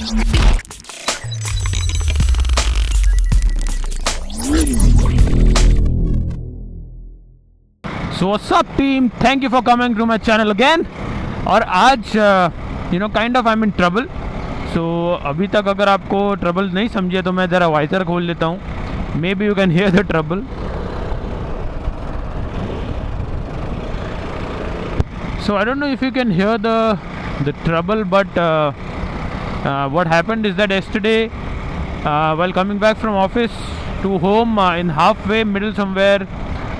So what's up team, thank you for coming to my channel again. और आज kind of I am in trouble. So अभी तक अगर आपको trouble नहीं समझे तो मैं ज़रा वाइजर खोल लेता हूँ. May be you can hear the trouble. So I don't know if you can hear the trouble, but what happened is that yesterday while coming back from office to home in halfway middle somewhere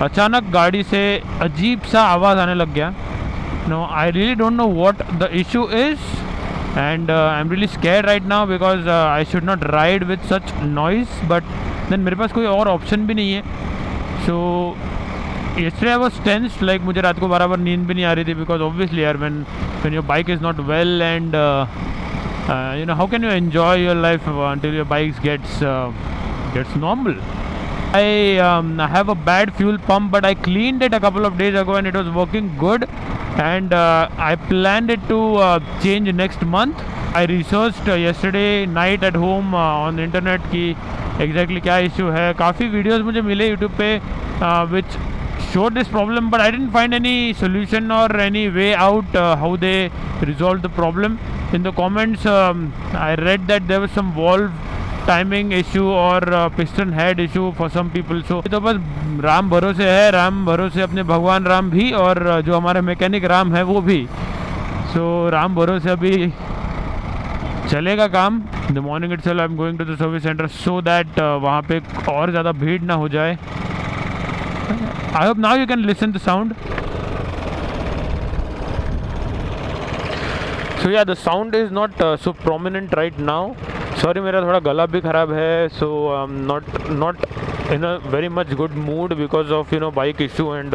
अचानक गाड़ी से अजीब सा आवाज़ आने लग गया. No, I really don't know what the issue is, and I'm really scared right now because I should not ride with such noise, but then मेरे पास कोई और ऑप्शन भी नहीं है. So yesterday I was tensed, like मुझे रात को बराबर नींद भी नहीं आ रही थी because obviously यार when your bike is not well and how can you enjoy your life until your bike gets normal. I have a bad fuel pump, but I cleaned it a couple of days ago and it was working good, and I planned it to change next month. I researched yesterday night at home on the internet कि exactly क्या issue है. काफ़ी videos मुझे मिले YouTube पे which showed this problem, but I didn't find any solution or any way out how they resolved the problem. In the comments I read that there was some valve timing issue और piston head issue for some people. So तो बस राम भरोसे है, राम भरोसे अपने भगवान राम भी, और जो हमारे मैकेनिक राम है वो भी. सो राम भरोसे अभी चलेगा काम. In the morning itself I am going to the service centre so that वहाँ पे और ज़्यादा भीड़ ना हो जाए. I hope now you can listen the sound. So yeah the sound is not so prominent right now. Sorry, मेरा थोड़ा गला भी ख़राब है. So not in a very much good mood because of bike issue and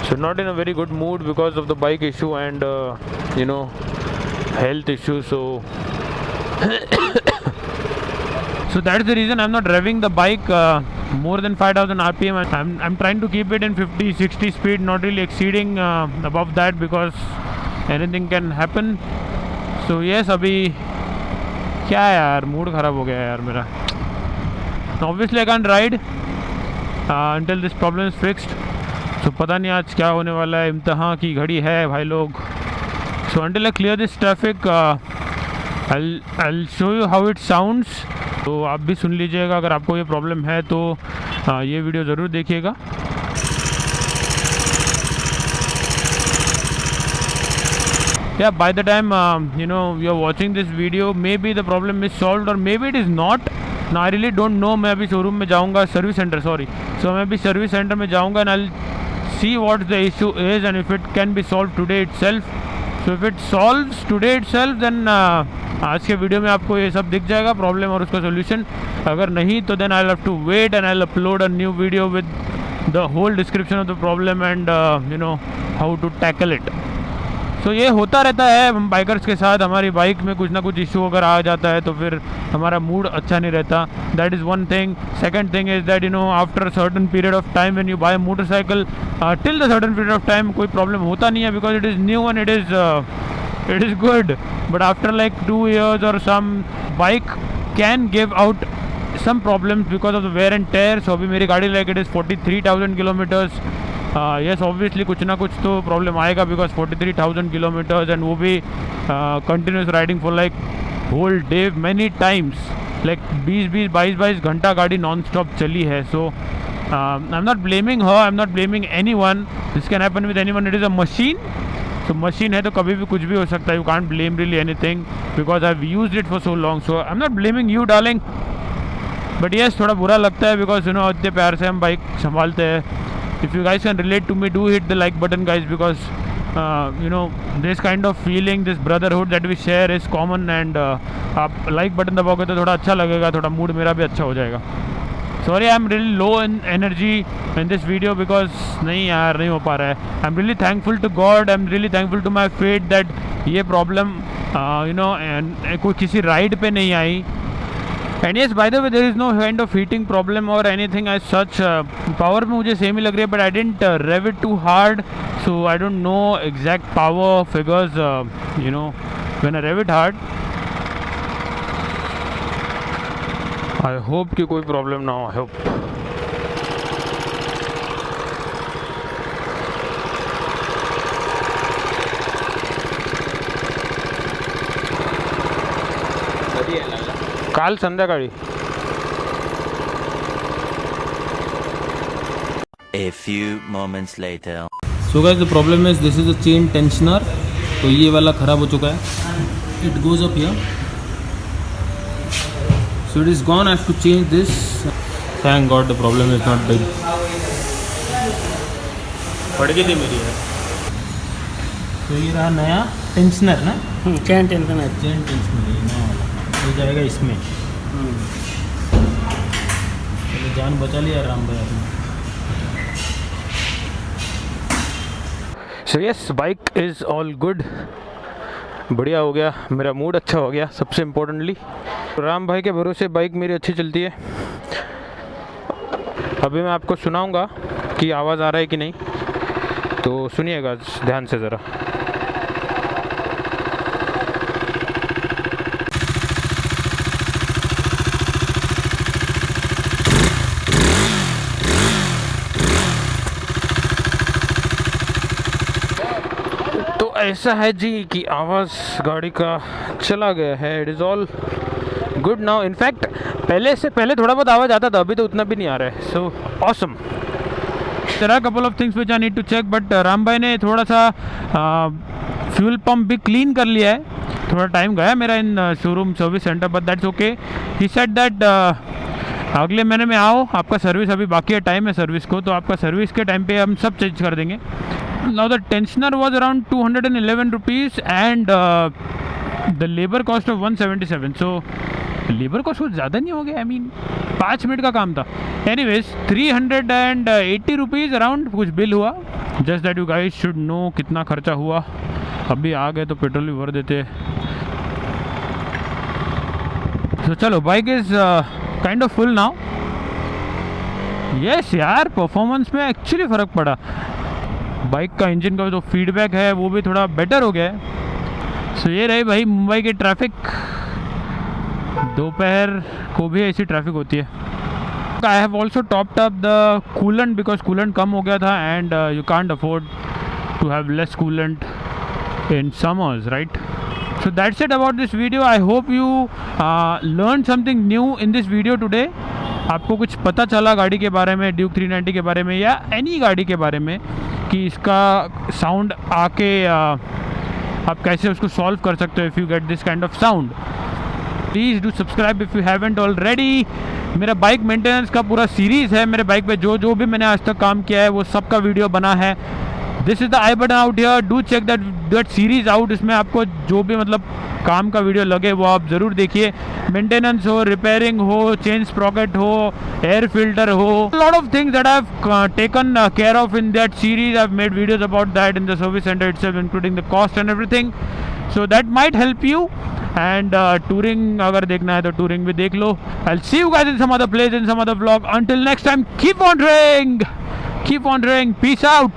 so not in a very good mood because of the bike issue and health issue. So that's the reason I'm not driving the bike more than 5000 rpm. I'm trying to keep it in 50-60 speed, not really exceeding above that because anything can happen. So yes, अभी क्या है यार, mood ख़राब हो गया यार मेरा. Obviously I can't ride until this problem is fixed. So पता नहीं आज क्या होने वाला है. इम्तिहान की घड़ी है भाई लोग. So until I clear this traffic I'll show you how it sounds. तो आप भी सुन लीजिएगा. अगर आपको ये प्रॉब्लम है तो ये वीडियो ज़रूर देखिएगा. Yeah, by the time you're watching this video, maybe the problem is solved or maybe it is not. Now I really don't know. मैं अभी शोरूम में जाऊँगा, सर्विस सेंटर सॉरी. So मैं अभी सर्विस सेंटर में जाऊँगा and I'll see what the issue is and if it can be solved today itself. So if it solves today itself then आज के वीडियो में आपको ये सब दिख जाएगा प्रॉब्लम और उसका सोल्यूशन. अगर नहीं तो then I'll have to wait and I'll upload a new video with the whole description of the problem and how to tackle it. सो ये होता रहता है हम बाइकर्स के साथ. हमारी बाइक में कुछ ना कुछ इशू अगर आ जाता है तो फिर हमारा मूड अच्छा नहीं रहता. That is one thing. Second thing is that after a certain period of time when you buy motorcycle till the certain period of time कोई प्रॉब्लम होता नहीं है because it is new and it is good. But after like 2 years और some bike can give out some problems because of the wear and tear. So अभी मेरी गाड़ी like it is 43,000 kilometres. yes, obviously कुछ ना कुछ तो problem आएगा because 43,000 kilometres and वो भी continuous riding for like whole day many times. Like 20-22 घंटा गाड़ी नॉन स्टॉप चली है. So I am not blaming her, I am not blaming anyone. This can happen with anyone. It is a machine. तो machine है तो कभी भी कुछ भी हो सकता है. You can't blame really anything because I have used it for so long. So I am not blaming you darling. But yes, थोड़ा बुरा लगता है बिकॉज इतने प्यार से हम बाइक संभालते हैं. If you guys can relate to me, do hit the like button guys because this kind of feeling, this brotherhood that we share is common and आप like button दबाओगे तो थोड़ा अच्छा लगेगा, थोड़ा मूड मेरा भी अच्छा हो जाएगा. Sorry, I'm really low in energy in this video because नहीं यार नहीं हो पा रहा है. I'm really thankful to God, I'm really thankful to my fate that ये problem कोई किसी राइड पे नहीं आई. And yes, by the way there is no kind of heating problem और एनीथिंग एज सच. पावर में मुझे सेम ही लग रही है but I didn't rev it too hard so I don't know exact power figures when I rev it hard I hope कि कोई problem ना हो. I hope. काल संध्याकाळी. A few moments later. So guys the problem is this is a chain tensioner. तो ये वाला ख़राब हो चुका है. It goes up here. So it is gone. I have to change this. Thank God the problem is not big. पड़ गई थी मेरी है. तो ये रहा नया टेंशनर ना. चेन टेंशन है. चेन टेंशनर ये नया वाला हो जाएगा इसमें. चलो जान बचा लिया राम भाई आपने. So yes, bike is all good. बढ़िया हो गया. मेरा मूड अच्छा हो गया सबसे इम्पोर्टेंटली. राम भाई के भरोसे बाइक मेरी अच्छी चलती है. अभी मैं आपको सुनाऊंगा कि आवाज़ आ रहा है कि नहीं, तो सुनिएगा ध्यान से ज़रा. ऐसा है जी कि आवाज़ गाड़ी का चला गया है. It is all good now. In fact पहले थोड़ा बहुत आवाज़ आता था, अभी तो उतना भी नहीं आ रहा है. So awesome. There are couple of things which I need to check, but Ram भाई ने थोड़ा सा फ्यूल पंप भी क्लीन कर लिया है. थोड़ा टाइम गया मेरा in showroom service centre, but that's okay. He said that अगले महीने में आओ, आपका सर्विस अभी बाकी है, टाइम है सर्विस को, तो आपका सर्विस के टाइम पे हम सब चेंज कर देंगे. Now the tensioner was around 211 rupees and the labor cost of 177. So labor cost कुछ ज़्यादा नहीं हो गया. I mean 5 मिनट का काम था. Anyways 380 rupees अराउंड कुछ बिल हुआ. Just that you guys should know कितना खर्चा हुआ. अभी आ गए तो पेट्रोल भी भर देते. So चलो, bike is kind of full now. Yes यार, परफॉर्मेंस में एक्चुअली फ़र्क पड़ा. बाइक का इंजन का जो फीडबैक है वो भी थोड़ा बेटर हो गया है. सो ये रही भाई मुंबई की ट्रैफिक. दोपहर को भी ऐसी ट्रैफिक होती है. I have also topped up the coolant because coolant कम हो गया था and you can't afford to have less coolant in summers, right? So that's it about this video. I hope you learned something new in this video today. आपको कुछ पता चला गाड़ी के बारे में, ड्यूक 390 के बारे में या एनी गाड़ी के बारे में, कि इसका साउंड आके आप कैसे उसको सॉल्व कर सकते हो if you get this kind of sound. Please do subscribe if you haven't already. मेरा बाइक मेंटेनेंस का पूरा सीरीज़ है. मेरे बाइक पे जो भी मैंने आज तक काम किया है वो सब का वीडियो बना है. This is the eye button out here. Do check that series out. इसमें आपको जो भी मतलब काम का वीडियो लगे वो आप ज़रूर देखिए. मेंटेनेंस हो, रिपेयरिंग हो, चेन स्प्रॉकेट हो, एयर फिल्टर हो, lot of things that I have taken care of in that series. I have made videos about that in the service centre itself, including the cost and everything. So that might help you. And touring अगर देखना है तो touring भी देख लो. I will see you guys in some other place, in some other vlog. Until next time, keep on driving. Peace out.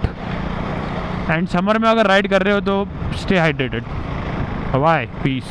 And summer में अगर ride कर रहे हो तो स्टे हाइड्रेटेड. Bye, piece.